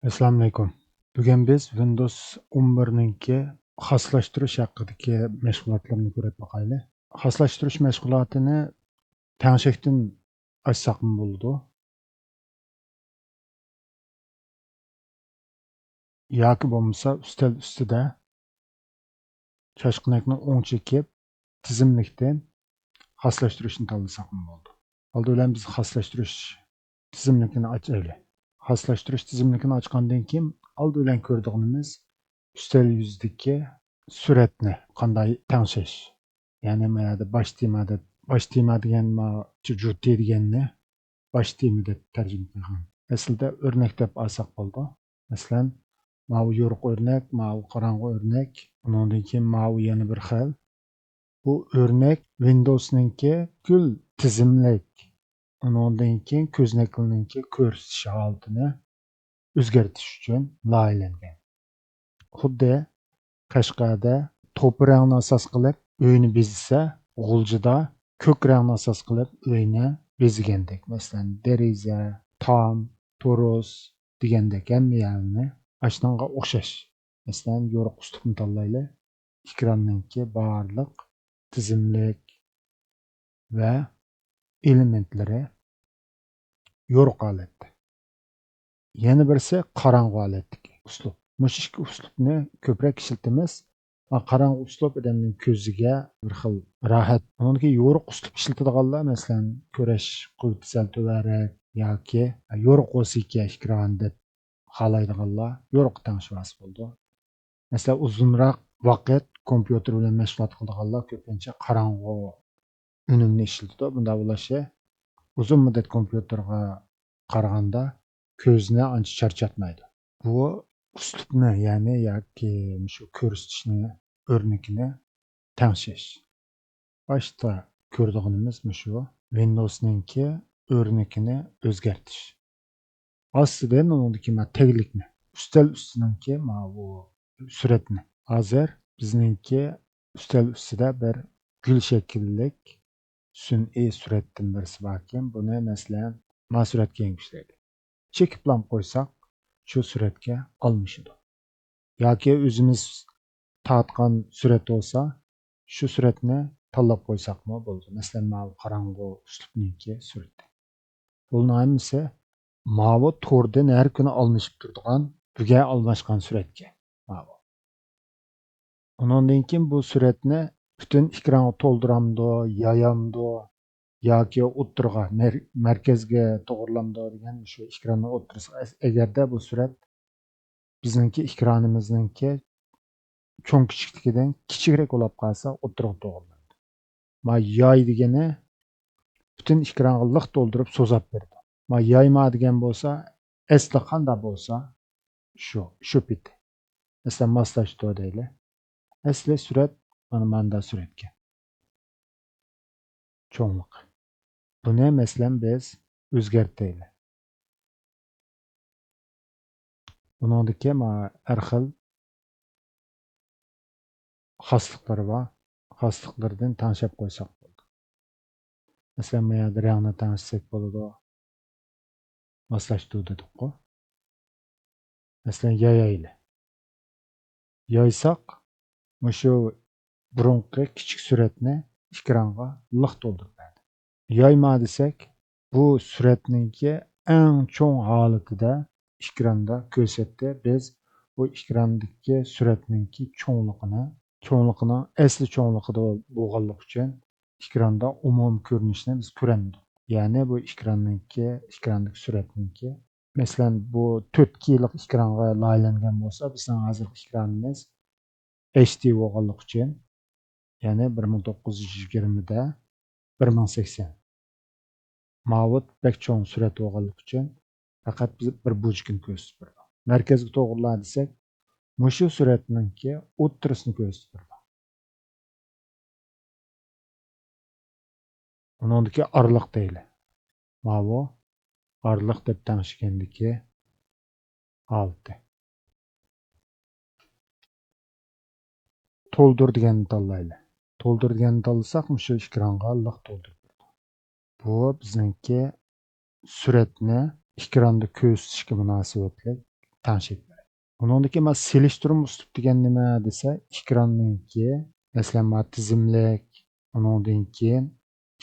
Assalomu alaykum. Bugun biz Windows 11 xoslashtirish haqidagi mashg'ulotlarni ko'rib boqaylik. Xoslashtirish mashg'ulotini tanshakdan ochsaqmi bo'ladi yoki bo'lmasa ustal ustida choshqinakni o'ng chekib tizimlikdan xoslashtirishni tanlasaqmi bo'ladi. Oldi bilan biz xoslashtirish tizimlikini ochaylik. Xoslashtirish tizimlikini ochgandan keyin oldi bilan ko'rdig'imiz ustal yuzidagi suratni qanday tangshash. Ya'ni mana bosh tema degan juti deganni bosh tema deb tarjima qilgan. Aslida o'rnak deb olsak bo'ldi. Masalan, mana bu yorug' o'rnak, mana bu qorong'i o'rnak, undan keyin mana bu yana bir xil. Bu o'rnak Windows'ninki kul tizimlik. Undan keyin ko'znakilninki ko'rsatish holatini o'zgartirish uchun loyihalangan. Xuddi Qashqarda to'p rangni asos qilib uyni bezasa, G'uljida ko'k rangni asos qilib uyni bezagandek. Masalan, deraza, tom, to'ros degandek hamma ashunga o'xshash. Masalan, yorug' uslubni tanlaylik. Ekranninki barliq tizimlik va elementlari yorug' holatda. Yana birisi qorong'i holatdagi uslub. Mush ikki uslubni ko'proq ishlatamiz. Qorong'i uslub odamning ko'ziga bir xil rohat. Undan keyin yorug' uslub ishlatadiganlar, masalan, ko'rish quvvati sal to'g'riroq yoki yorug' bo'lsa ekran deb xohlaydiganlar yorug' tanishvasi bo'ldi. Masalan, uzunroq vaqt kompyuter bilan mashg'ulot qiladiganlar ko'pincha qorong'i unumni ishlatadi. Bunda bo'lishi uzun muddat kompyuterga qaraganda ko'zni ancha charchatmaydi. Bu uslubni, ya'ni yoki shu ko'rsatishni o'rnakini tangshash. Boshda ko'rdig'imiz shu Windows'ninki o'rnakini o'zgartirish. Ostidan uniki taglikni, ustal ustiniki bu suratni. Hozir bizningki ustal ustida bir gul shakllik sun'iy suratdan birisi bor ekan. Buni masalan suratga yengishlaydi. Chekiblam qo'ysak, shu suratga olmishidi. Yoki o'zimiz tortgan surat bo'lsa, shu suratni tanlab qo'ysakmi bo'ldi. Masalan, mana bu qorong'i uslubniki surati. Buning hammasi mana to'rdan har kuni almashib turadigan, birga almashgan suratga. Mana. Undan keyin bu suratni butun ekranga to'ldiramdi, yoyamdi yoki o'ttirga, markazga to'g'rilamdi degan shu ekranning o'ttirisi. Agarda bu surat bizningki ekranimizningki cho'ng kichikligidan kichikroq bo'lib qolsa, o'ttirga to'g'rilaydi. Ma yoy degani butun ekranga liq to'ldirib so'zab berdi. Ma yoyma degan bo'lsa, asli qanday bo'lsa, shu bit. Masalan, moslashdi deylik. Asli surat mana suratga. Cho'nglik. Buni masalan biz o'zgartiraylik. Buningdagi har xil xosliqlari bor. Xosliqlardan tanishib qo'ysak bo'ladi. Masalan, bu yerda rangni tanishsak bo'ladi. Moslashdi dedik-ku. Masalan, yoyaylik. Yoysak, shu burunqi kichik suratni ekranga liq to'ldirib berdi. Yoyma desak, bu suratninki eng cho'ng holatida ekranda ko'rsatdi. Biz bu ekrandagi suratninki cho'ngligini asli cho'ngligida bo'lganlik uchun ekranda umum ko'rinishni biz ko'ramiz. Ya'ni bu ekrandagi suratninki masalan bu 4K lik ekranga loyihalangan bo'lsa, bizning hozirgi ekranimiz HD bo'lganlik uchun, ya'ni 1920 da 1080. Mavut bek cho'ng surat bo'lganlik uchun faqat biz bir buchkini ko'rsatib berdi. Markazga to'g'rilar desak, shu suratninki o'ttirisini ko'rsatib berdi. Uningdagi orliq deylik. Bu orliq deb tanishgandagi holati. To'ldir deganni tanlaylik. To'ldir deganni tanlasak, shu ekranga liq to'ldirib berdi. Bu bizningki suratni ekranda ko'rsatishga munosabatli tangsheklar. Buningdagi mana selishtiruv uslub degan nima desa, ekranninki, masalan, mana tizimlik, uningdan keyin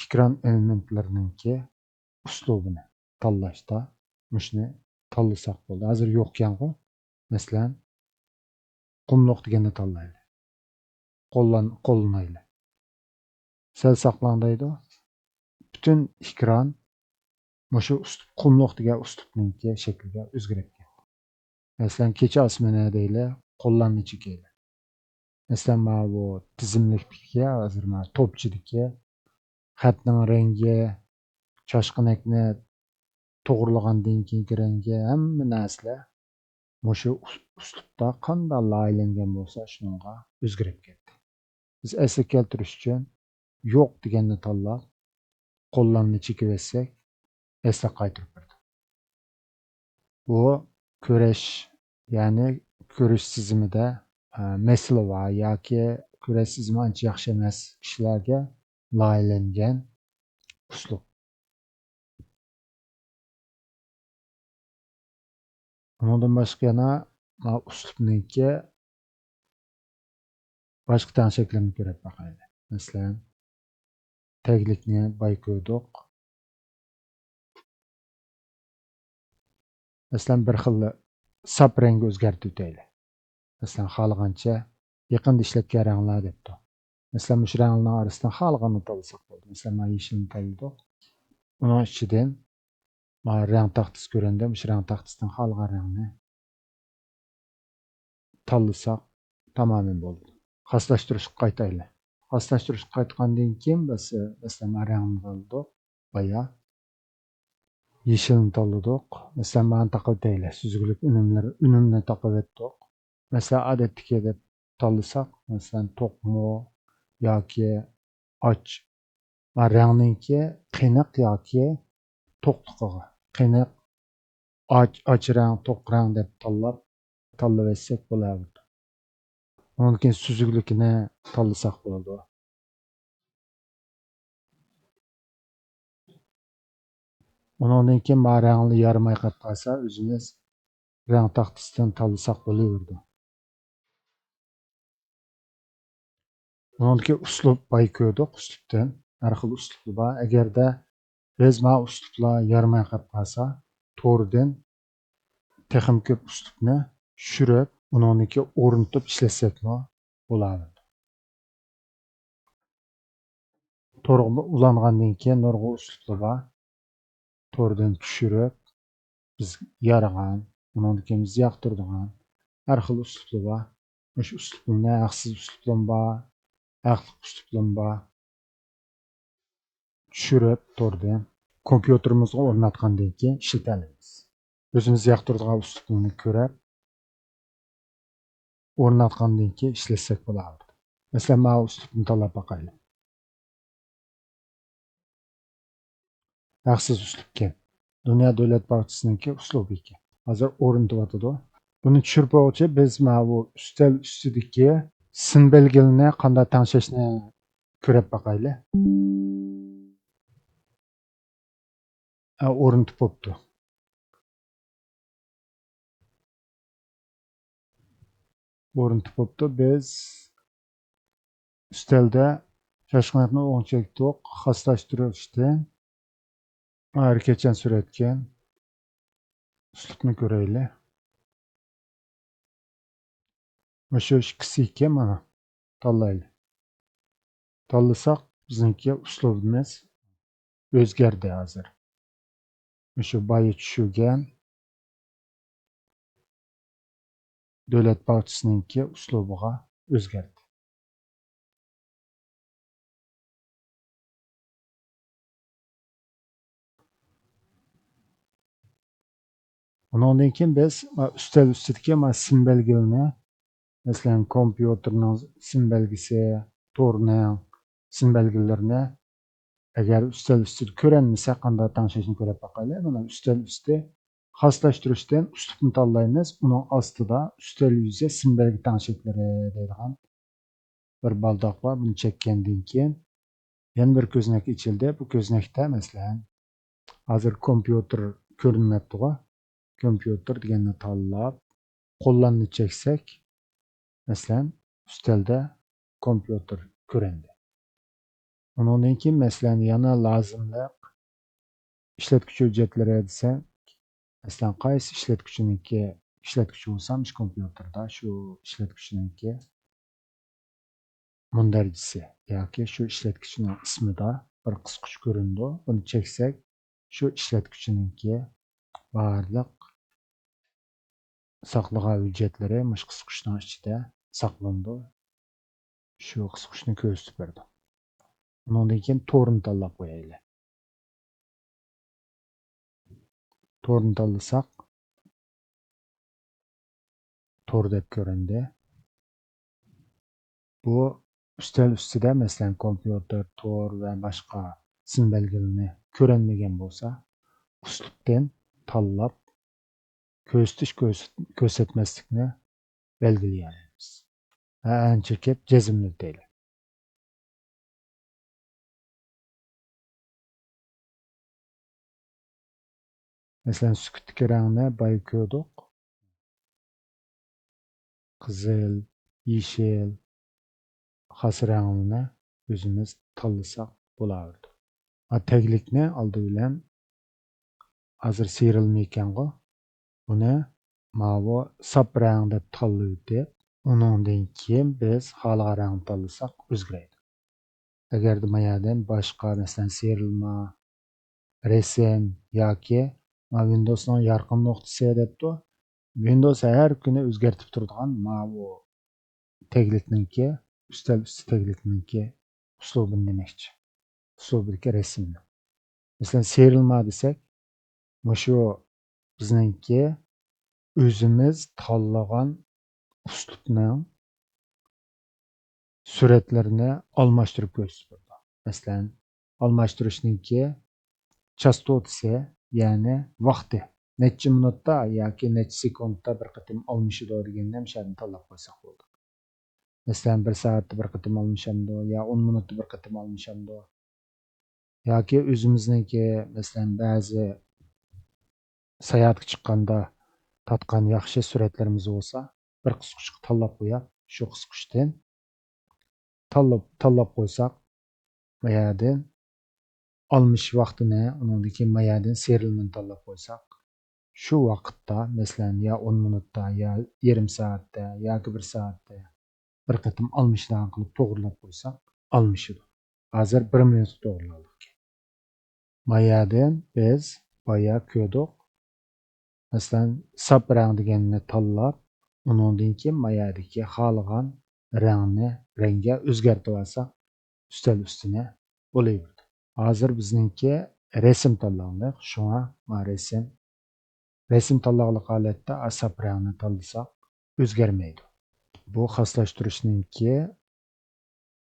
ekran elementlarininki uslubini tanlashda mushuni tanlasak bo'ldi. Hozir yo'q ekan-ku. Masalan, qumluq deganni tanlaylik. Qo'llanaylik. Sal saqlang deydi. Bütün ekran mushu qumluq degan uslubninki shakliga o'zgarib ketdi. Masalan, kecha osmoni deylik, qo'llanni chekaylik. Masalan, mana bu tizimlikdagi, hozir mana to'pchidagi xatning rangi, choshqinakni to'g'rilagandan keyingi rangi, hamma narsa mushu uslubda qanday loyihalangan bo'lsa, shunga o'zgarib ketdi. Biz asli keltirish uchun yo'q deganni tanlab, qo'llanni chekib etsak, asli qaytarib berdi. Bu ko'rish, ya'ni ko'rish tizimida masala va yoki ko'rish tizimi ancha yaxshi emas kishilarga loyihalangan uslub. Bundan boshqa yana uslubninki boshqa tangshaklarini ko'rib boqaylik. Masalan, taglikni boyqo'ydik. Masalan, bir xil sap rangi o'zgartirib o'taylik. Masalan, xohlagancha yaqinda ishlatgan ranglar debdi. Masalan, mush ranglar orasidan xohlaganini tanlasak bo'ldi. Masalan, men yeshilni tanladik. Uning ichidan mana rang taxtasi ko'rindi. Mush rang taxtasidan xohlagan rangni tanlasak tamamen bo'ldi. Xaslashtirishga qaytaylik. Xaslashtirishga qaytgandan keyin biz masalan rangni tanladik. Baya yeshilni tanladik. Masalan, men taqib deylik. Süzgilik unumni taqib etdik. Masalan, odatdagi deb tanlasak, masalan, to'qmo yoki och. Va rangninki qiyniq yoki to'qliqiga. Qiyniq, och rang, to'q rang deb tanlab etsak bo'ladi. Undan keyin süzgilikni tanlasak bo'ladi. Undan keyin men rangni yarimay qolib qolsa, o'zimiz rang taxtasidan tanlasak bo'laverdi. Undan keyin uslub boyqo'ydik. Uslubdan har xil uslublar bor. Agarda biz mana uslublar yarimay qolib qolsa, to'g'ridan texim ko'p uslubni tushirib, undan keyin o'rnatib ishlasakmi bo'ladi. To'g'ri ulangandan keyin nurg'un uslublar bor. To'g'ridan tushirib, biz yaragan, undan keyin biz yoqtiradigan har xil uslublar bor. Mush uslubni haqsiz uslublar bor, haqli uslublar bor. Tushirib, to'g'ridan kompyuterimizga o'rnatgandan keyin ishlatamiz. O'zimiz yoqtiradigan uslubni ko'rib, o'rnatgandan keyin ishlasak bo'ladi. Masalan, men uslubni tanlab boqaylik. Haqsiz uslubga. Dunyo davlat partiyasininki uslubi ekan. Hozir o'rnatyapti. Buni tushirib olguncha biz mana bu ustal ustidagi sin belgilarini qanday tanglashni ko'rib boqaylik. O'rnatib bo'pti. O'rnatib bo'pti. Biz ustalda shoshqinoqni o'ngchakdik, xaslashtirishdan harakatchan suratga uslubni ko'raylik. O'sha ikkisi ekan, mana tanlaylik. Tanlasak, bizningki uslubimiz o'zgardi hozir. O'sha boya tushirgan davlat partiyasininki uslubiga o'zgardi. Undan keyin biz ustal ustidagi sim belgilarini, masalan, kompyuterning sim belgisi, to'rning sim belgilarini agar ustal ustida ko'rinmasa qanday tanlashni ko'rib boqaylik. Mana ustal usti xaslashtirishdan uslubni tanlaymiz. Uning ostida ustal yuzi sim belgi tangshaklari deydigan bir baldoq bor. Buni chekkandan keyin yana bir ko'znak ochildi. Bu ko'znakda masalan hozir kompyuter ko'rinmayapti-ku. Kompyuter deganni tanlab, Qo'llarni çeksek, mesela üstelde kompüter körendi. Ondan keyin mesela yana lazımlı işletkichi hujjatlari desa, masalan qaysi ishlatuvchi bo'lsam ish kompyuterda shu ishlatuvchiniki mundarjisi yoki shu ishlatgichning ismida bir qisqich ko'rindi. Buni cheksak, shu ishlatuvchiniki barliq saqlagan hujjatlari mush qisqichning ichida saqlandi. Shu qisqichni ko'rsatib berdi. Undan keyin torni tanlab qo'yaylik. Torni tanlasak, tor deb ko'rindi. Bu üstel ustida masalan kompyuter, tor va boshqa sim belgilarini ko'rinmagan bo'lsa, uslubdan tanlab ko'rsatmaslikni belgilaymiz. Ancha ko'p jazmli deydi. Masalan, sukutdagi rangni boya ko'rdik. Qizil, yeshil, xas rangini o'zimiz tanlasak bo'lardi. Taglikni oldi bilan hozir serilmayotgan-ku. Buni mavi sap rang deb tanlaydi. Undan keyin biz xohlagan rangni tanlasak o'zgaradi. Agar mayadan boshqa masalan serilma, resim yoki Windows'ning yorqin nuqtasi debdi. Windows har kuni o'zgartib turadigan mavi taglikniki, üstel üstü taglikniki uslubini demoqchi. Uslubidagi resimni. Masalan, serilma desak, shu bizningki o'zimiz tanlagan uslubning suratlarini almashtirib ko'rsatadi. Masalan, almashtirishningki chastotasi, ya'ni vaqti necha minutda yoki necha sekundda bir qatim almashadi deganni ham shuni tanlab qo'ysak bo'ladi. Masalan, 1 soatda bir qatim almashamdi yo 10 minutda bir qatim almashamdi. Yoki o'zimizningki masalan ba'zi sayohatga chiqqanda tatgan yaxshi suratlarimiz bo'lsa, bir qisqichni tanlab qo'yib, shu qisqichdan tanlab qo'ysak, mayadin almış vaqtini, undan keyin mayadin serilmani tanlab qo'ysak, shu vaqtda masalan ya 10 minutda ya yarim soatda yoki 1 soatda bir qatim almishdan qilib to'g'rilab qo'ysak, almishidi. Hozir 1 minutda to'g'riladik. Mayadin biz boya ko'rdik. Masalan, sap rang deganni tanlab, undan keyin mayadagi xohlagan rangga o'zgartirib olsak, üstel üstüne bo'laverdi. Hozir bizningki resim tanlandiq. Shunga resim tanlag'lik holatda sap rangni tanlasak o'zgarmaydi. Bu xaslashtirishninki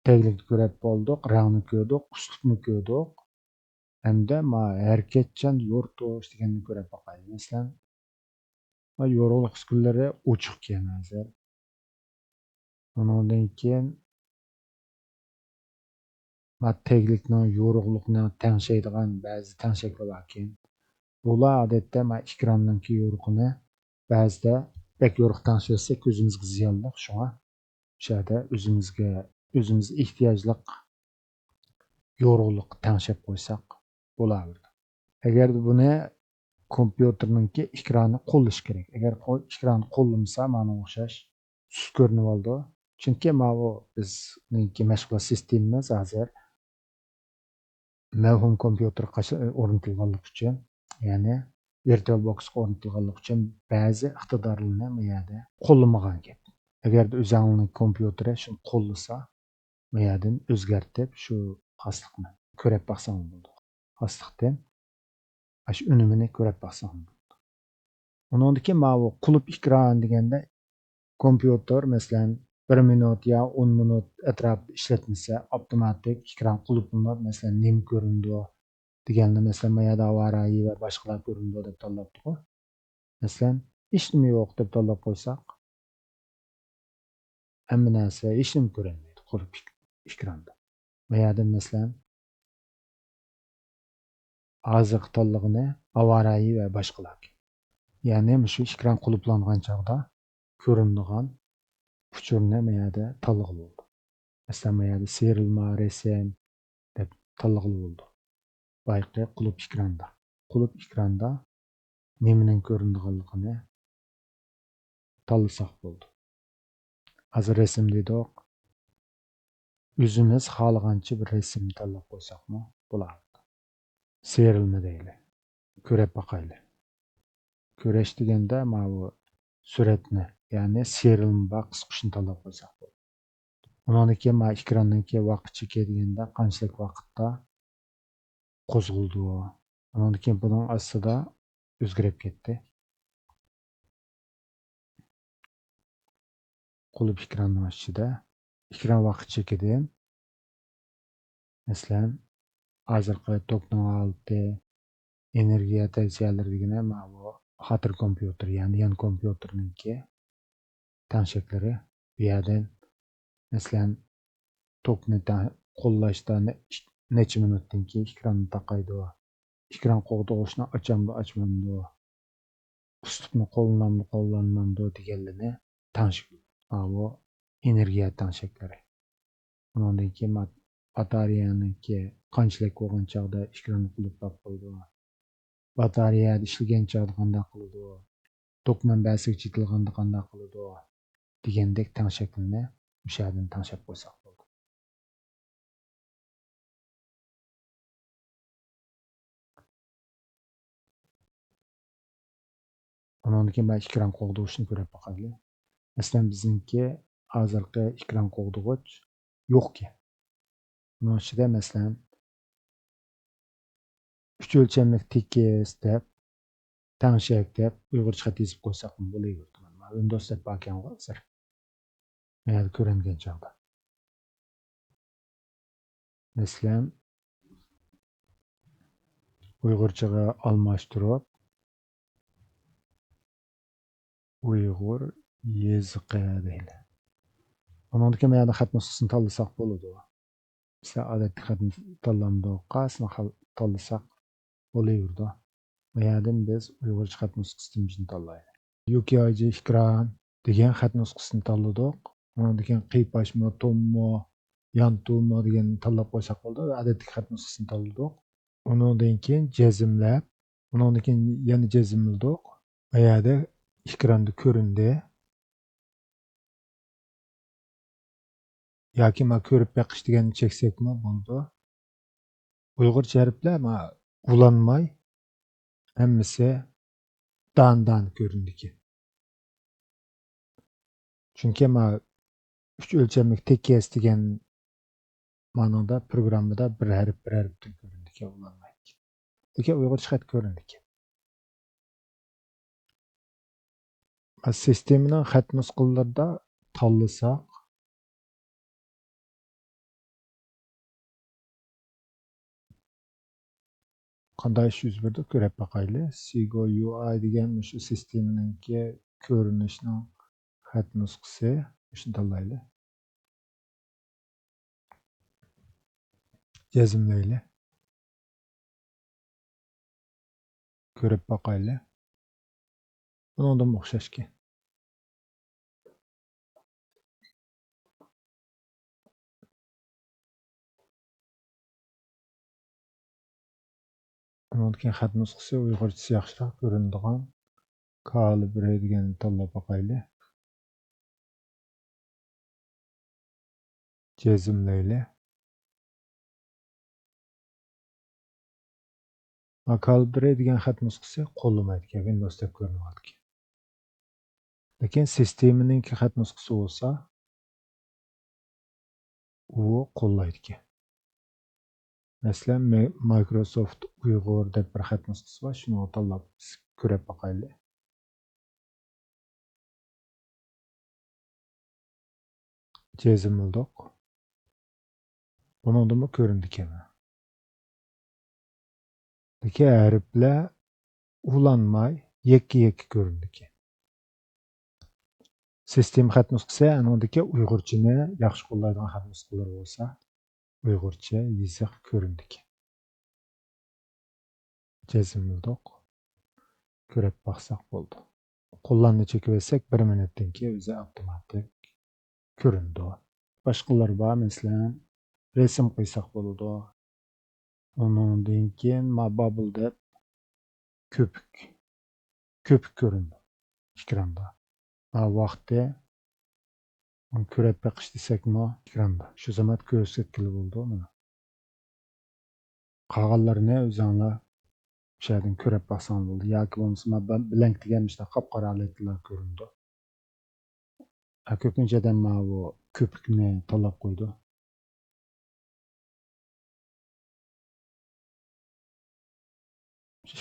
taglikni ko'rib bo'ldik, rangni ko'rdik, uslubni ko'rdik. Hamda harakatchan yo'rtish deganni ko'rib boqaylik. Masalan, yorug'lik uskunalari ochiq ekan hozir. Undan keyin taglikning yorug'likni tangshaydigan ba'zi tangshaklar bor ekan. Bular odatda ekranninki yorug'ini ba'zida bek yoruq tangshasa ko'zimizga ziyonli. Shunga o'shada o'zimiz ehtiyojli yorug'lik tangshab qo'ysak bo'lardi. Agar buni kompyuterninki ekrani qo'llash kerak. Agar ekrani qo'llamasa, mana o'xshash sus ko'rinib oldi. Chunki bu bizningki mashg'ulot sistemamiz hozir mavhum kompyuter o'rnatilganlik uchun, ya'ni virtual box o'rnatilganlik uchun ba'zi iqtidorlarni bu yerda qo'llamagan gap. Agar o'zingizning kompyuteri shuni qo'llasa, bu yerdan o'zgartib shu xoslikni ko'rib baxsam bo'ladi. Xoslikdan shu unumini ko'rib baxsam bo'ladi. Undan keyin bu qulub ekran deganda kompyuter masalan 1 minut ya 10 minut atrofida ishlatmasa, avtomatik ekran qulublanib, masalan, nim ko'rindi deganni, masalan, mayada avariya va boshqalar ko'rindi deb tanlabdi-ku. Masalan, hech nima yo'q deb tanlab qo'ysak, hamma narsa hech nima ko'rinmaydi qulub ekranda. Mayada masalan, hozirgi tanlig'ini avariya va boshqalar. Ya'ni shu ekran qulublangan chog'da ko'rinadigan uchurni meyada tanlag'ili bo'ldi. Masalan, meyada serilma, resim deb tanlag'ili bo'ldi. Bayqi qulub ekranda. Qulub ekranda nimaning ko'rinadiganligini tanlasak bo'ldi. Hozir resim dedik. O'zimiz xohlagancha bir resim tanlab qo'ysakmi bo'ladi. Serilma deyli. Ko'rib boqayli. Ko'rish deganda mana bu suratni, ya'ni serilma qisqashini tanlab qo'ysak bo'ladi. Undan keyin mana ekrandan keyin vaqt chekadiğinde qanchalik vaqtda qo'zg'aldi. Undan keyin buning ostida o'zgarib ketdi. Qulub ekranning ichida ekran vaqt chekidan masalan hozirgi tokning olti energiya tejallari degani mana bu xotir kompyuter, ya'ni yan kompyuterningki tangshaklari bu yerdan masalan tokni qo'llashda necha minutdan keyin ekranni taqaydi. Ekran qo'g'dog'ishni ochamdi, ochmamdi. Ustupni qo'llanmamdi deganlarni tanishib bu energiya tangshaklari. Undan keyin batareyaniki qanchalik bo'lgan chog'da ekranni qulflab qo'ydi. Batareya ishlagan chog'da qanday qiladi? Tok manbasiga chetilganda qanday qiladi? Degandek tangshaklini o'sha yerdan tanishib qo'ysak bo'ldi. Undan keyin ben ekran qo'g'dog'ichni ko'rib boqaylik. Masalan, bizningki hozirgi ekran qo'g'dog'ich yo'qki. Bunun ichida masalan 3 o'lchamlik tekis deb, tangshak deb uyg'urcha xat yozib qo'ysak bo'laverdi. Mana Windows deb bakkan hozir. Mana ko'ringan chog'da. Masalan, uyg'urchaga almashtirib uyg'ur yoziqi deydi. Undan keyin mana xat nusxasini tanlasak bo'ladi. Masalan, odatda xat tanlamdi, qasni tanlasak bo'laverdi. Bu yerdan biz uyg'urcha xat nusxasini tanlaylik. UKIG ekran degan xat nusxasini tanladik. Undan keyin qiypashmi, tommi, yantummi degan tanlab qo'ysak bo'ldi. Odatda xat nusxasini tanladik. Undan keyin jazmlab, undan keyin yana jazmladik. Bu yerda ekranda ko'rindi. Yoki men ko'rib beqish deganni cheksakmi bo'ldi. Uyg'urcha harflar ulanmay hammasi dan ko'rindiki. Chunki men 3 o'lchamlik tekis degan ma'noda programmada bir harf ko'rindiki, ulanmaydi. Lekin uyg'urcha xat ko'rindiki. Sistemaning xat nusxalarida tanlasak qanday ish yuz berdi ko'rib boqaylik. Sigo UI degan shu sistemaningki ko'rinishning xat nusxasi. Shuni tanlaylik. Jazmlaylik. Ko'rib boqaylik. Bundan o'xshashki. Bundan keyin xat nusxasi uyg'urchasi yaxshiroq ko'rinadigan Kalibre deganni tanlab boqaylik. Jazmlaylik. Kalibre degan xat nusxasi qo'llamaydi, Windows deb ko'rinadi. Lekin sistemaning xat nusxasi bo'lsa, u qo'llaydi. Masalan, Microsoft Uyg'ur deb bir xat nusxasi bor, shuni tanlab ko'rib boqaylik. Jazmladik. Bundan ko'rindi ekan. Lekin harflar ulanmay, yakka ko'rindi ekan. Sistem xat nusxasi anodagi uyg'urchani yaxshi qo'llaydigan xat nusxalar bo'lsa, uyg'urcha yoziq ko'rindi ekan. Jazmladik. Ko'rib boqsak bo'ldi. Qo'llarni chekivetsek 1 minutdan keyin o'zi avtomatik ko'rindi. Boshqalar bor, masalan, resim qo'ysak bo'ladi. Undan keyin bubble deb ko'pik ko'rindi ekranda. Vaqtda ko'rib beqish desakmi ekranda. Shu zaman ko'rsatkili bo'ldi mana. Qolganlarini o'zinglar o'shadan ko'rib baxsang bo'ldi. Yoki bo'lmasa blank degan ishda qop-qora letlar ko'rindi. Ko'pinchadan bu ko'pikni tanlab qo'ydi.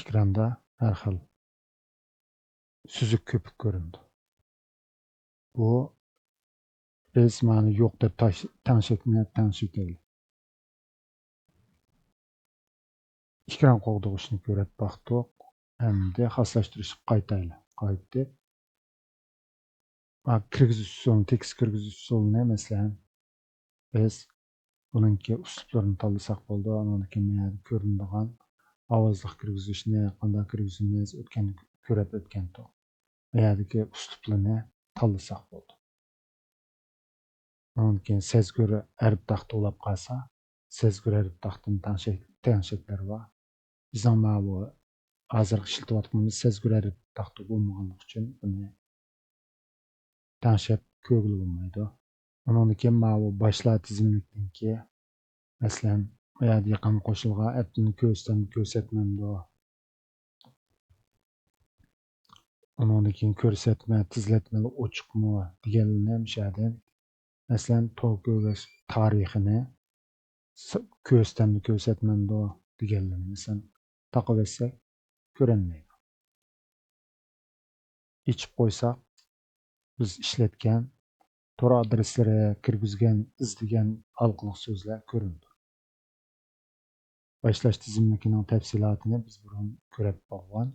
Ekranda har xil süzük köpük ko'rindi. Bu biz mana yo'q deb tanishikni ekran qo'g'dug'ishni ko'rib baxtdiq. Endi xaslashtirishni qaytdi. Kirgizish usulini, tekst kirgizish usulini masalan biz buningki uslublarini tanlasak bo'ldi. Undan keyin ko'rinadigan ovozli kirgizishni qanday kirgizishimiz ko'rib o'tgandik. Yerdagi uslublarni tanlasak bo'ldi. Undan keyin sezgur harf taxti ulab qolsa, sezgur harf taxtini tengsheklar bor. Bizning bu hozir ishlatayotganimiz sezgur harf taxti bo'lmaganligi uchun buni tengshab ko'rgili bo'lmaydi. Undan keyin bu boshlar tizimlikniki masalan bu yerda yaqin qo'shilgan appni ko'rsatmamdi. Undan keyin ko'rsatma, tizlatmalar ochiqmi deganlarni ham shardan masalan to'g'ri tarixini ko'rsatmamdi deganlarni masalan taqib etsak ko'rinmaydi. Ichib qo'ysak biz ishlatgan tor adreslari kirgizgan, izlagan halqiliq so'zlar ko'rindi. Başlash tizimligining tafsilotini biz burun ko'rib bo'lgan.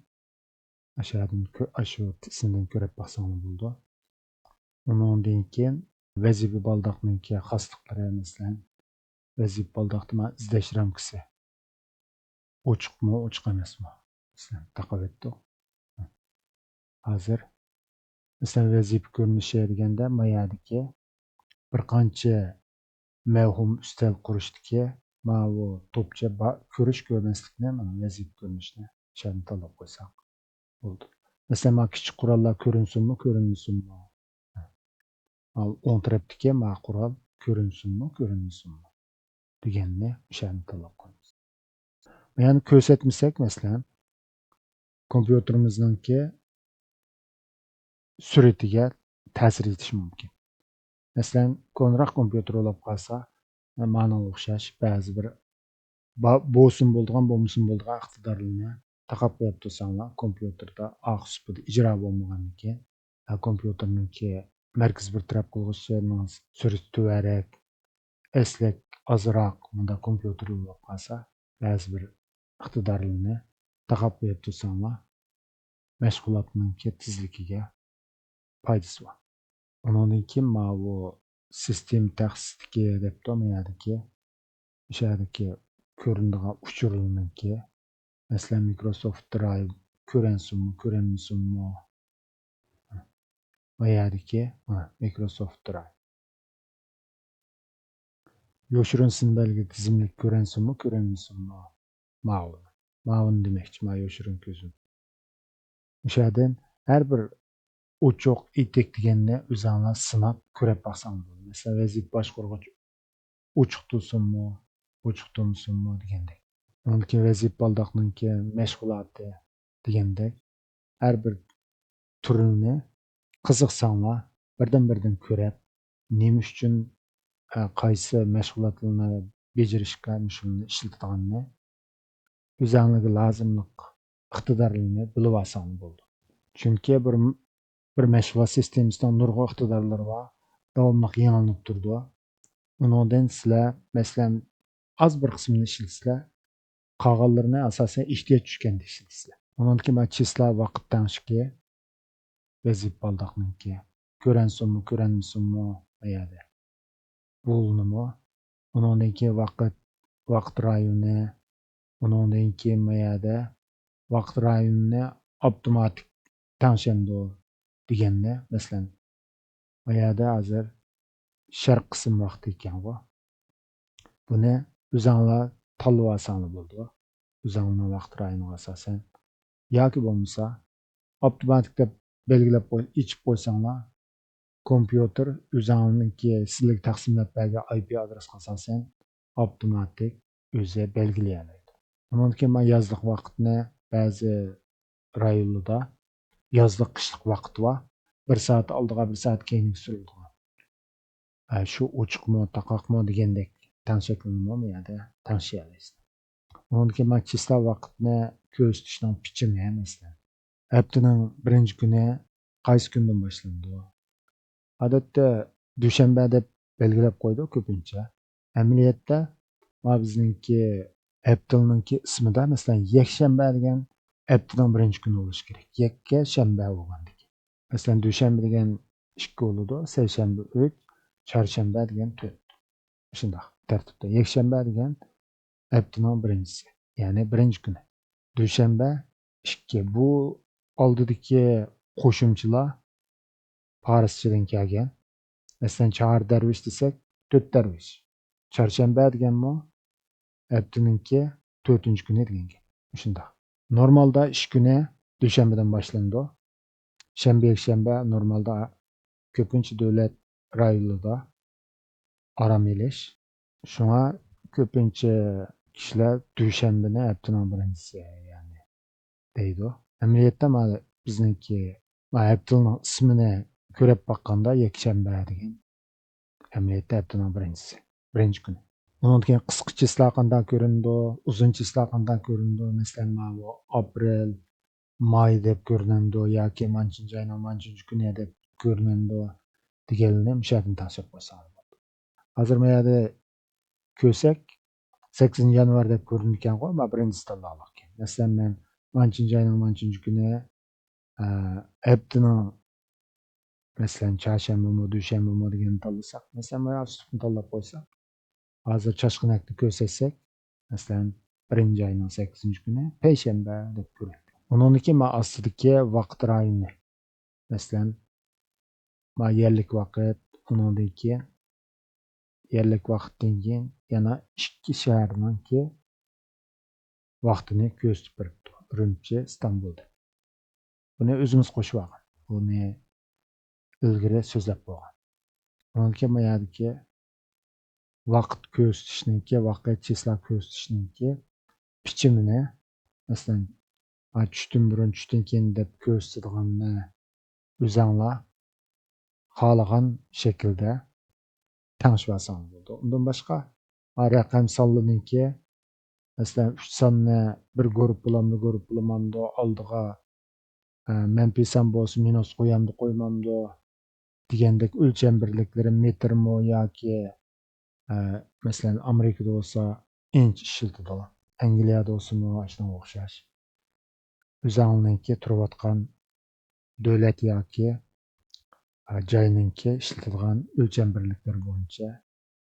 Shu tizimdan ko'rib baxsangiz bo'ldi. Undan keyin vazifa baldoqninki xosliqlari masalan vazifa baldoqda izlash ramkasi ochiqmi, ochiq emasmi? Masalan taqib etdik. Hozir masalan vazifa ko'rinishi deganda mayadagi bir qancha mavhum ustal qurishdiki bu to'pcha ko'rish ko'rmaslikni mana vazifa ko'rinishni shuni tanlab qo'ysak bo'ldi. Masalan kichik qurollar ko'rinsinmi, ko'rinmasinmi? O'ng tarafdagi qurol ko'rinsinmi, ko'rinmasinmi deganni shuni tanlab qo'yamiz. Yani ko'rsatmasak masalan kompyuterimizningki suratiga ta'sir etishi mumkin. Masalan, ko'nroq kompyuter bo'lib qolsa, mana o'xshash ba'zi bir bo'lsin bo'lgan, bo'lmasin bo'lgan iqtidorlarni taqab qo'yib tursanglar, kompyuterda oqsupida ijro bo'lmagandan keyin kompyuterningki markaz bir taraf qilg'ichning surati tuvarak, eslik ozroq bunda kompyuter bo'lib qolsa, ba'zi bir iqtidorlarni taqab qo'yib tursanglar, mashg'ulotningki tezligiga foydasi bor. Undan keyin bu sistem taxsisdagi deb to'mayadiki, o'shadagi ko'rinadigan uchurlarningki, masalan Microsoft Drive ko'rinsinmi, ko'rinmasinmi? Mayadagi Microsoft Drive. Yoshirin simbolga tizimlik ko'rinsinmi, ko'rinmasinmi? Ma'lum demakchi, yoshirin ko'zim. O'shadan har bir ochiq etik deganni o'zinglar sinab ko'rib baxsangiz bo'ladi. Masalan, vazifa boshqarg'ich ochiq tursinmi, ochiq turmasinmi degandek. Undan keyin vazifa baldoqninki mashg'uloti degandek har bir turini qiziqsanglar birdan ko'rib, nima uchun qaysi mashg'ulotlarni bajarishga shuni ishlatganini o'zingizga lozimliq iqtidorlarni bilib olsangiz bo'ldi. Chunki bir mashg'ulot sistemasida nurg'un iqtidorlar bor, davomli yangilanib turdi. Undan sizlar masalan az bir qismini ishlatsa, qolganlarini asosan ehtiyoj tushganda ishlatsa. Undan keyin chisla vaqt tanishki vazifa baldoqninki ko'rinsinmi, ko'rinmasinmi mayada. Bo'lnimi? Undan keyin vaqt rayoni, undan keyin mayada vaqt rayonini avtomatik tanshamdi deganda, masalan, bu yerda hozir sharq qism vaqti ekan bu. Buni o'zinglar tanlab olsanglar bo'ldi. O'zinglarning vaqt rayoniga asosan yoki bo'lmasa avtomatik deb belgilab ichib qo'ysanglar, kompyuter o'zinglarniki sizlarga taqsimlab bergan IP adresga asosan avtomatik o'zi belgilaydi. Bundan keyin men yozliq vaqtni ba'zi rayonlarda yozliq qishliq vaqt va 1 soat oldiga 1 soat keyin surilgan. Shu ochiqmi, taqoqmi degandek tanshaklanma yerda tanshayapsiz. Bundan keyin men chisla vaqtni ko'rsatishning bichimi masalan. Haftaning birinchi kuni qaysi kundan boshlandi? Odatda dushanba deb belgilab qo'ydi ko'pincha. Amaliyotda bizningki haftaningki ismida masalan yakshanba degan haftaning birinchi kuni bo'lishi kerak. Yakka shanba bo'lgandek. Masalan dushanba degan 2 bo'ladi, seshanba 3, chorshanba degan 4. Shunday tartibda. Yakshanba degan haftaning birinchisi, ya'ni birinchi kuni. Dushanba 2. Bu oldidagi qo'shimchalar farschadan kelgan. Masalan, chor darvish desak, 4 darvish. Chorshanba deganmi haftaningki 4-kuni degan. Shunday. Normalda ish kuni dushanbadan boshlandi. Shanba, yakshanba normalda ko'pincha davlat rayonlarida aram elish. Shunga ko'pincha kishilar dushanbani haftaning birinchisi ya'ni deydi. Amaliyotda mana bizningki haftaning ismini ko'rib baqqanda yakshanba degan amaliyotda haftaning birinchisi, birinchi kuni. Bundan keyin qisqa chislar qanday ko'rindi, uzun chislar qanday ko'rindi, masalan, mana aprel, may deb ko'rinadi yoki manchinchi oyning manchinchi kuni deb ko'rinadi deganini mushadan tashib qo'ysangiz bo'ladi. Hozir bu yerda ko'rsak 8 yanvar deb ko'ringan qo'y, men birinchi tanlamoq kerak. Masalan, men manchinchi oyning manchinchi kuni haftaning masalan chorshanbami, dushanbami degan tanlasak, masalan, men uslubni tanlab qo'ysak, hozir Chashqanakni ko'rsatsak, masalan, 1-oyning 8-kuni payshanba deb ko'radi. Undan keyin men ostidagi vaqt rayoni, masalan, men yerlik vaqt, undan keyin yerlik vaqtdan keyin yana 2 shaharningki vaqtini ko'rsatib beribdi. Urumchi, Istanbulda. Buni o'zimiz qo'shib olgan. Buni ilgari so'zlab qo'ygan. Undan keyin bu yerdagi vaqt ko'rsatishningki, vaqt chislar ko'rsatishningki bichimini masalan tushdan burun, tushdan keyin deb ko'rsatadiganni o'zinglar xohlagan shaklda tanishib olsangiz bo'ldi. Undan boshqa raqam sonlarningki masalan 3 sonni bir guruh bo'lamdi, oldiga manfiy son bo'lsa minus qo'yamdi, qo'ymamdi degandek o'lcham birliklari metrmi yoki masalan Amerikada bo'lsa inch ishlatadi. Angliyada bo'lsa shunga o'xshash. O'zinglarningki turayotgan davlat yoki joyninki ishlatadigan o'lcham birliklari bo'yicha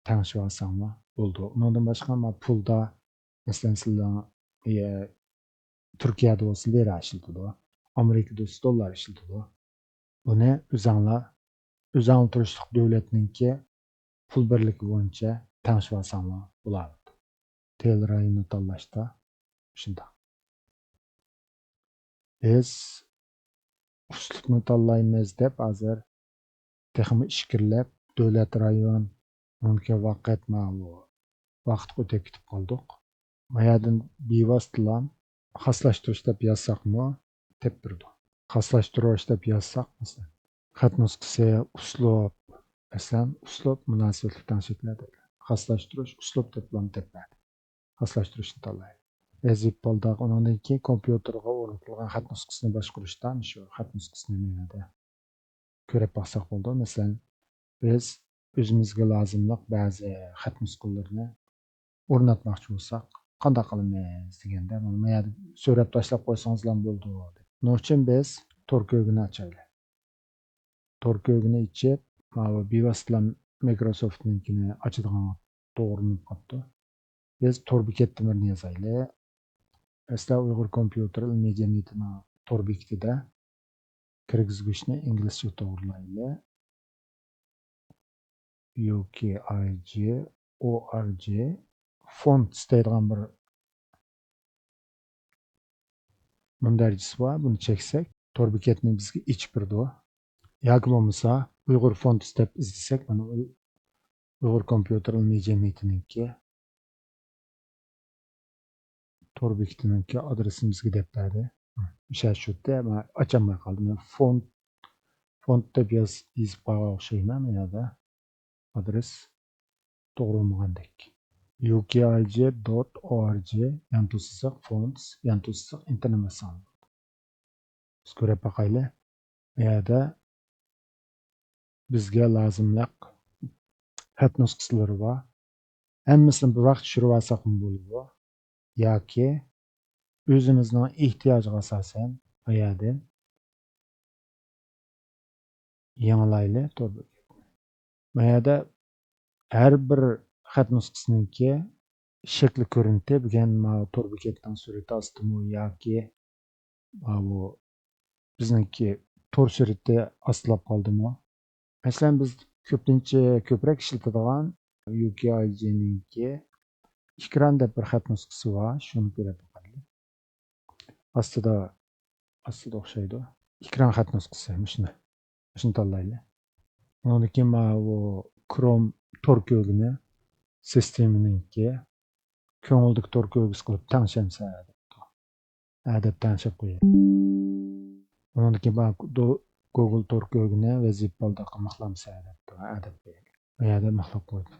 tanishib olsanglar bo'ldi. Undan boshqa pulda masalan sizlar Turkiyada bo'lsa lira ishlatadi, Amerikada bo'lsa dollar ishlatadi. Buni o'zinglar turishlik davlatninki pul birligi bo'yicha tanishib olsanglar bo'ladi. Tel rayoni tanlashda shunday. Biz uslubni tanlaymiz deb hozir texmi ishkirlab davlat rayon unga vaqt o'tib ketib qoldik. Bu yerdan bevosita xoslashtirish deb yozsaqmi tepdirdi. Xoslashtirish deb yozsaq masalan xat nusxasi, uslub, masalan uslub munosabatli tanishliklarda xoslashtirish uslub deb tepadi. Xoslashtirishni tanlaydi. Zip polda undan keyin kompyuterga o'rnatilgan xat nusxasini boshqarishdan shu xat nusxasini menada ko'rib baxsak bo'ldi. Masalan, biz o'zimizga lozimli ba'zi xat nusxalarini o'rnatmoqchi bo'lsak, qanday qilamiz deganda, mana so'rab tashlab qo'ysangiz ham bo'ldi. Buning uchun biz Tor ko'rgini ochaylik. Tor ko'rgini ichib, mana bevosita Microsoft'ninkini ochadigan to'g'rinib qoldi. Biz Tor bekatini yozaylik. Asla Uyg'ur kompyuter ilmiy jamiyatining Tor bekatida Kirgizgichni inglizcha to'g'rilayli. UKIG ORG font istaydigan bir mundaricisi bor. Buni cheksak, tor bekatni bizga ichib birdi. Yoki bo'lmasa, Uyg'ur font istab izlasak, mana Uyg'ur kompyuter ilmiy jamiyatiniki tor bekatiniki adresini bizga deb berdi. O'sha shu yerda men ocholmay qoldim. Font deb yozib qo'ygan o'xshayman. Bu yerda adres to'g'ri bo'lmagandek. ukig.org yanto'siq fonts yanto'siq internet. Biz ko'rib boqaylik. Bu yerda bizga lozimli xat nusxalari bor. Hammasini bir vaqt tushirib olsak bo'ladi. Yoki o'zimizning ehtiyojiga asosan bu yerdan yangilaylik. Bu yerda har bir xat nusxasiniki shakli ko'rinadi. Bugun tor bekatning surati ostimi yoki bu bizniki tor surati ostlab qoldimi? Masalan, biz ko'proq ishlatadigan UKIG'ninki ekranda bir xat nusxasi bor. Shuni ko'rib boqaylik. Ostida o'xshaydi. Ekran xat nusxasi shuni tanlaylik. Undan keyin bu Chrome tor ko'gini sisteminiki ko'ngillik tor ko'gisi qilib tanishamiz. Adab tanishib qo'ying. Undan keyin Google tor ko'gini vazifalda qilmoqlamiz adab qo'ying. Bu yerda maqlab qo'ydim.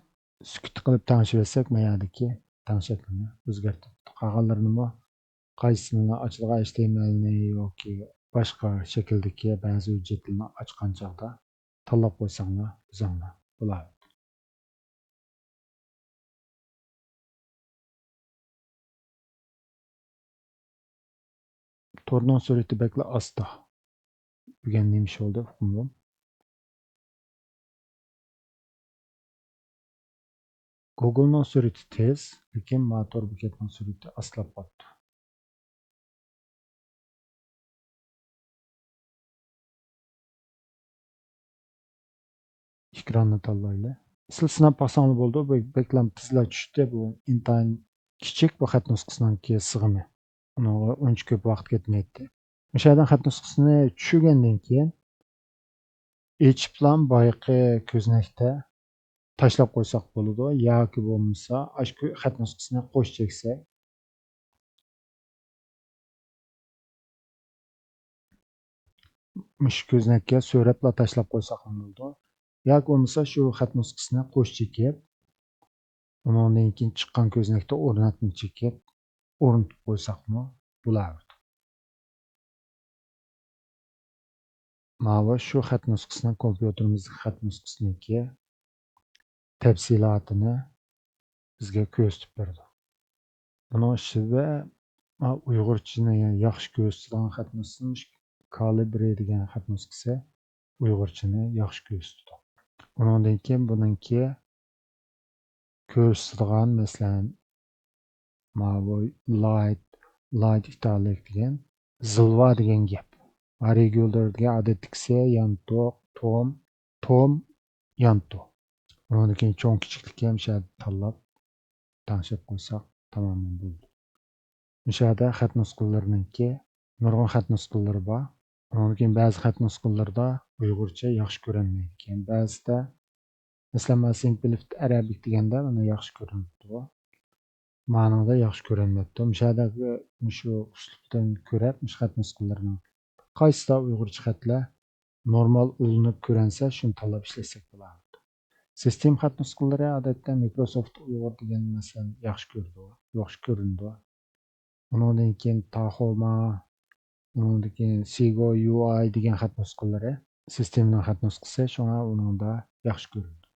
Sukut qilib tanishib olsak, bu yerdagi tanishaklarni o'zgartirib qolganlarini qaysini ochilgan HTMLni yoki boshqa shakldagi ba'zi hujjatlarni ochgan chog'da tanlab qo'ysanglar, o'zinglar bo'ladi. Torning surati bekla asta. Bugun nima ish bo'ldi? Hukmim. Google'ning surati tez, lekin motor bekatning surati astlab qoldi. Ekranni tanlaylik. Siz sinab boqsangiz bo'ldi. Bu beklam tezlar tushdi. Bu intayin kichik bu xat nusxasining sig'imi. Unga uncha ko'p vaqt ketmaydi. O'sha yerdan xat nusxasini tushirgandan keyin H-plan boyaqi ko'znakda tashlab qo'ysak bo'ladi. Yoki bo'lmasa, shu xat nusxasini qo'shib cheksak, mush ko'znakka so'rabla tashlab qo'ysak bo'ladi. Yoki bo'lmasa, shu xat nusxasini qo'shib chekib, undan keyin chiqqan ko'znakda o'rnatib chekib, o'rnatib qo'ysakmi bo'ladi. Mana shu xat nusxasini kompyuterimizning xat nusxasiniki tafsilotini bizga ko'rsatib berdi. Buning ichida Uyg'urchani yaxshi ko'rsatadigan xat nusxasi Calibre degan xat nusxasi Uyg'urchani yaxshi ko'rsatadi. Undan keyin buningki ko'rsatadigan masalan mana light italic degan zilva degan gap. Regularga odatdagisi yantoq, tom, yanto. Undan keyin cho'ng kichiklikka ham tanlab tanishib qo'ysak tamom bo'ldi. O'shada xat nusxalariniki nurg'un xat nusxalari bor. Undan keyin ba'zi xat nusxalarda Uyg'urcha yaxshi ko'rinmaydi. Keyin ba'zida masalan simplift arabik deganda mana yaxshi ko'rinadi. Ma'noda yaxshi ko'rinmaydi. O'shadagi shu uslubdan ko'rib, xat nusxalarini qaysida Uyg'urcha xatlar normal ulinib ko'rinsa, shuni tanlab ishlasak bo'ladi. Sistem xat nusxalari odatda Microsoft Uyg'ur degan masalan yaxshi ko'rinadi. Undan keyin Tahoma, undan keyin Sigo UI degan xat nusxalari sistemning xat nusxasi, shunga uningda yaxshi ko'rinadi.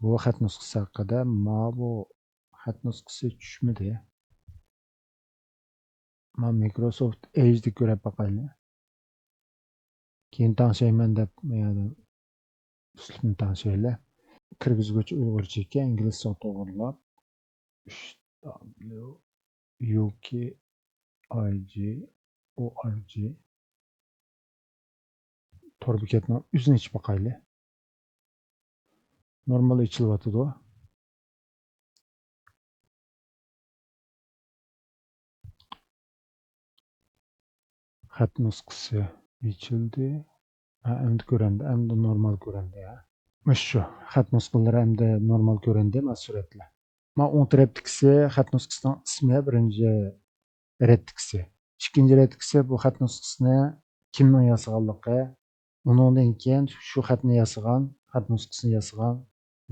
Bu xat nusxasi haqida bu xat nusxasi tushmadi. Men Microsoft Edge'ni ko'rib boqaylik. Keyin tanishayman deb men uslubni tanishaylik. Kirgizuvchi Uyg'urchaga inglizcha to'g'rilab UKIG org tor bekatning o'zini ichib boqayli. Normal ichilyapti. Xat nusxasi ichildi. Endi ko'rindi, endi normal ko'rindi ya. Shu xat nusxalari endi normal ko'rindi, mana suratlar. Mana o'ng tarafdagisi xat nusxasining ismi birinchi redkisi. Ikkinchi redkisi bu xat nusxasini kimning yasaganligi, undan keyin shu xatni yasagan, xat nusxasini yasagan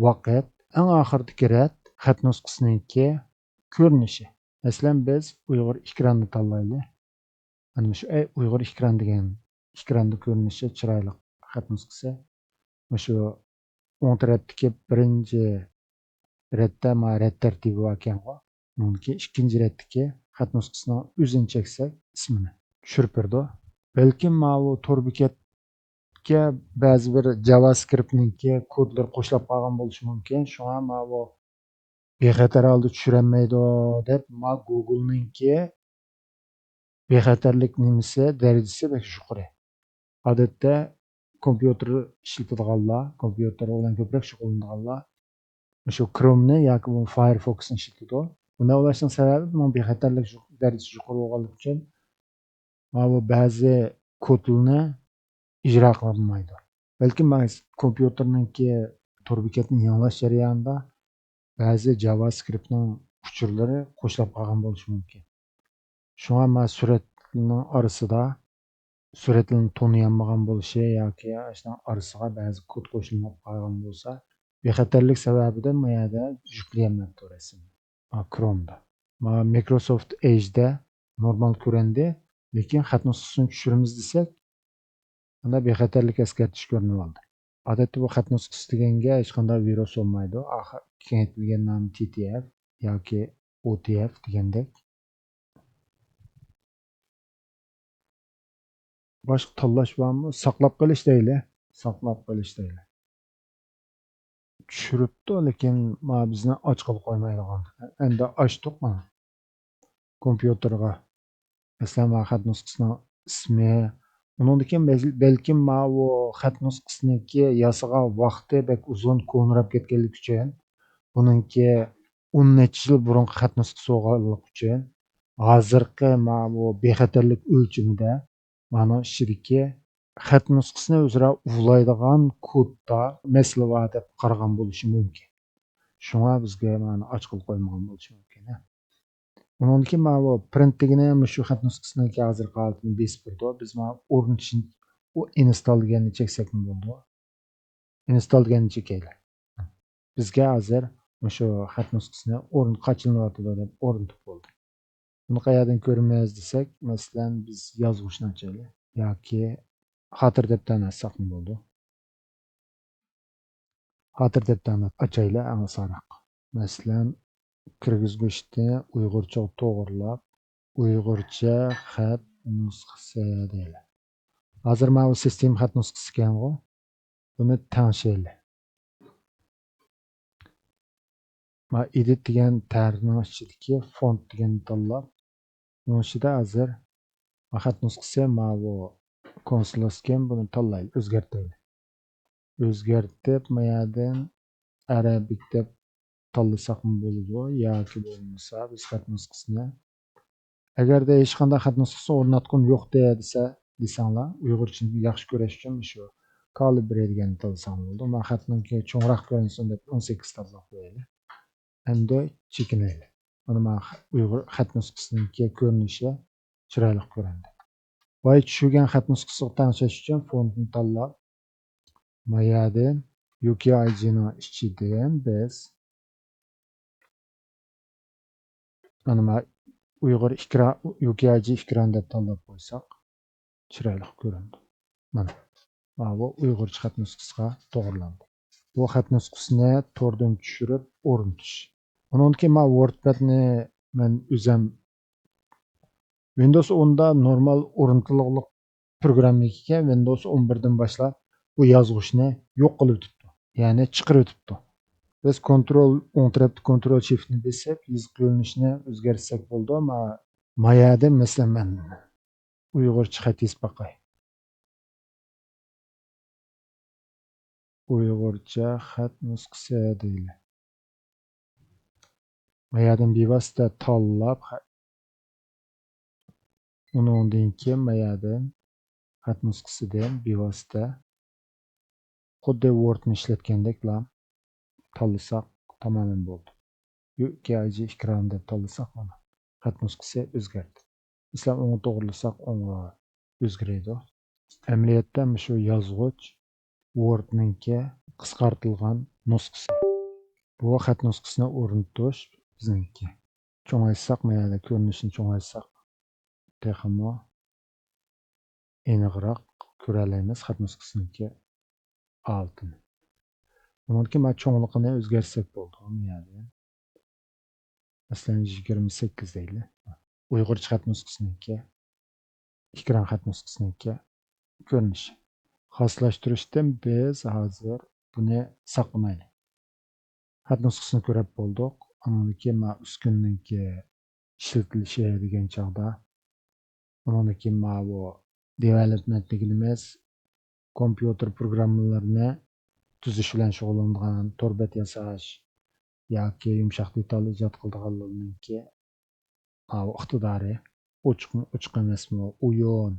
vaqt, eng oxirdagi red xat nusxasiningki ko'rinishi. Masalan, biz Uyg'ur ekranini tanlaylik. Ana shu Uyg'ur ekran degan ekranda ko'rinishi chiroyli xat nusxasi. Shu o'ng tarafdagi birinchi redda ma red tartibi bor ekan-ku. Uniki ikkinchi reddagi xat nusxasining o'zini cheksak ismini tushirib berdi. Balkim mana tor bekatga ba'zi bir JavaScript'ninki kodlar qo'shilib qolgan bo'lishi mumkin. Shunga mana bu bexatar holda tushirolmaydi deb mana Google'ninki bexatarlik nimasi darajasi bek yuqori. Odatda kompyuter ishlatadiganlar, kompyuter bilan ko'proq shug'ullanadiganlar shu Chrome'ni yoki Firefox'ni ishlatadi. Bunda bo'lishning sababi bu bexatarlik darajasi yuqori bo'lganligi uchun mana bu ba'zi kodlarni ijro qilolmaydi. Balki kompyuterninki tor bekatni yangilash jarayonida ba'zi JavaScript'ning uchurlari qo'shilib qolgan bo'lishi mumkin. Shunga mana suratning orasida suratlarni taniyolmagan bo'lishi yoki ashuna orasiga ba'zi kod qo'shilib qolgan bo'lsa, bexatarlik sababidan bu yerda yuklayolmayapti rasmni. Chrome'da. Mana Microsoft Edge'da normal ko'rindi, lekin xat nusxasini tushiramiz desak, unda bexatarlik eskartish ko'rinib oldi. Odatda bu xat nusxasi deganga hech qanday virus olmaydi. Kengaytirilgan nomi TTF yoki OTF degandek. Boshqa tanlash bormi? Saqlab qolish deyli. Saqlab qolish deyli. Tushiribdi, lekin mana bizni och qilib qo'ymaydigan. Endi ochdik mana kompyuterga. Masalan, mana xat nusxasining ismi, undan keyin balkim mana bu xat nusxasiniki yasagan vaqti bek uzun ko'nrab ketganligi uchun, buningki 10 necha yil burungi xat nusxasi bo'lganligi uchun hozirgi mana bu bexatarlik o'lchimida mana ichidagi xat nusxasini o'zaro uvlaydigan kodda masala bor deb qaragan bo'lishi mumkin. Shunga bizga mana och qilib qo'ymagan bo'lishi mumkin. Undan keyin mana bu print degani ham shu xat nusxasiniki hozirgi holatini besib turdi. Biz mana o'rnatishni u install deganni cheksak bo'ldi. Install deganni chekaylik. Bizga hozir shu xat nusxasini o'rin qachilyapti deb o'rnatib bo'ldi. Buni qayerdan ko'ramiz desak, masalan, biz yozuvchini ochaylik yoki xotir daftarini açsak bo'ldi. Xotir daftarini ochaylik aniqroq. Masalan, kirgizgichni uyg'urcha to'g'rilab, uyg'urcha xat nusxasi deylik. Hozir mana bu sistem xat nusxasi ekan-ku. Buni tanishaylik. Mana edit degan tarning ichidagi font deganni tanlab, bunun ichida hozir xat nusxasi mana bu konsulsken buni tanlaylik, o'zgartiraylik. O'zgartib, bu yerdan Arabic deb tanlasak bo'ladi yoki bo'lmasa biz xat nusxasini agarda hech qanday xat nusxasi o'rnatgan yo'q desanglar, uyg'urchani yaxshi ko'rish uchun shu Calibre deganni tanlasam bo'ldi. Men xatninki cho'ngroq ko'rinsin deb 18 tanlab qo'yaylik. Endi chekinaylik. Mana uyg'ur xat nusxasiningki ko'rinishi chiroyli ko'rindi. Voy tushirgan xat nusxasiga tanishish uchun fontni tanlab, mayadan UKIG'ning ichidan biz mana Uyg'ur ekran UKIG ekran deb tanlab qo'ysak, chiroyli ko'rindi. Mana bu Uyg'urcha xat nusxasiga to'g'rilandi. Bu xat nusxasini to'rdan tushirib o'rnatish. Undan keyin men WordPad'ni o'zim Windows 10da normal o'rnatilgan programma ekan, Windows 11dan boshlab bu yozuvchini yo'q qilib o'tibdi. Ya'ni chiqarib o'tibdi. Biz o'ng tarafda Ctrl Shift'ni bosib, yozib ko'rinishini o'zgartirsak bo'ldi. Mayada masalan Uyg'urcha xat yozib boqay. Uyg'urcha xat nusxasi deyli. Bu yerdan bevosita tanlab, undan keyin bu yerdan xat nusxasidan bevosita xuddi Wordni ishlatgandek tanlasak tamamen bo'ldi. Yoki ekran deb tanlasak mana xat nusxasi o'zgardi. Masalan, o'ngni to'g'rilasak o'ngga o'zgaradi. Amaliyotda shu yozg'ich Word'ninki qisqartirilgan nusxasi. Bu xat nusxasini o'rnatish bizniki. Cho'ngaytsak, mana ko'rinishini cho'ngaytsak, texmo aniqroq ko'ra olamiz xat nusxasiniki altini. Bundan keyin mana cho'ngligini o'zgartsak bo'ldi. Masalan 28 deylik. Uyg'urcha xat nusxasiniki, ekran xat nusxasiniki ko'rinishi. Xoslashtirishdan biz hozir buni saqlamaylik. Xat nusxasini ko'rib bo'ldik. Undan keyin mana uskunniki ishlatilishi degan chog'da, undan keyin mana bu development deganimiz kompyuter programmalarini tuzish bilan shug'ullanadigan, torbat yasash yoki yumshoq detal ijod qiladiganlarniki iqtidori ochiq emasmi, o'yin,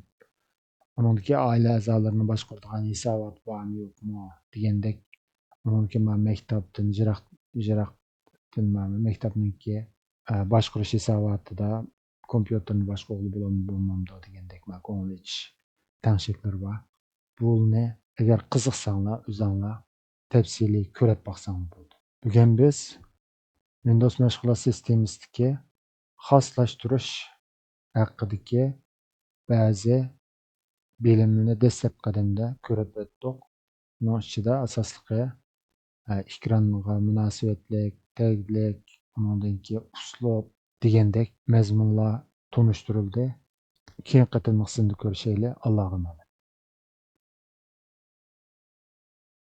undan keyin oila a'zolarini boshqaradigan hisobot bormi yo'qmi degandek, undan keyin maktabdan yiroqdan maktabniki boshqarish hisobotida kompyuterni boshqarib bo'lmamdi degandek ko'ngil ichish tanshiklar bor. Buni agar qiziqsanglar, o'zinglar tafsiliy ko'rib boqsanglar bo'ldi. Bugun biz Windows mashg'ulot sistemasidagi xoslashtirish haqidagi ba'zi bilimlarni dastlab qadamda ko'rib o'tdik. Buning ichida asosligi ekronga munosabatlik, taglik, undan keyin uslub degandek mazmunlar tunishtirildi. Keyin qatimliq sinda ko'rishaylik. Allohga emanet.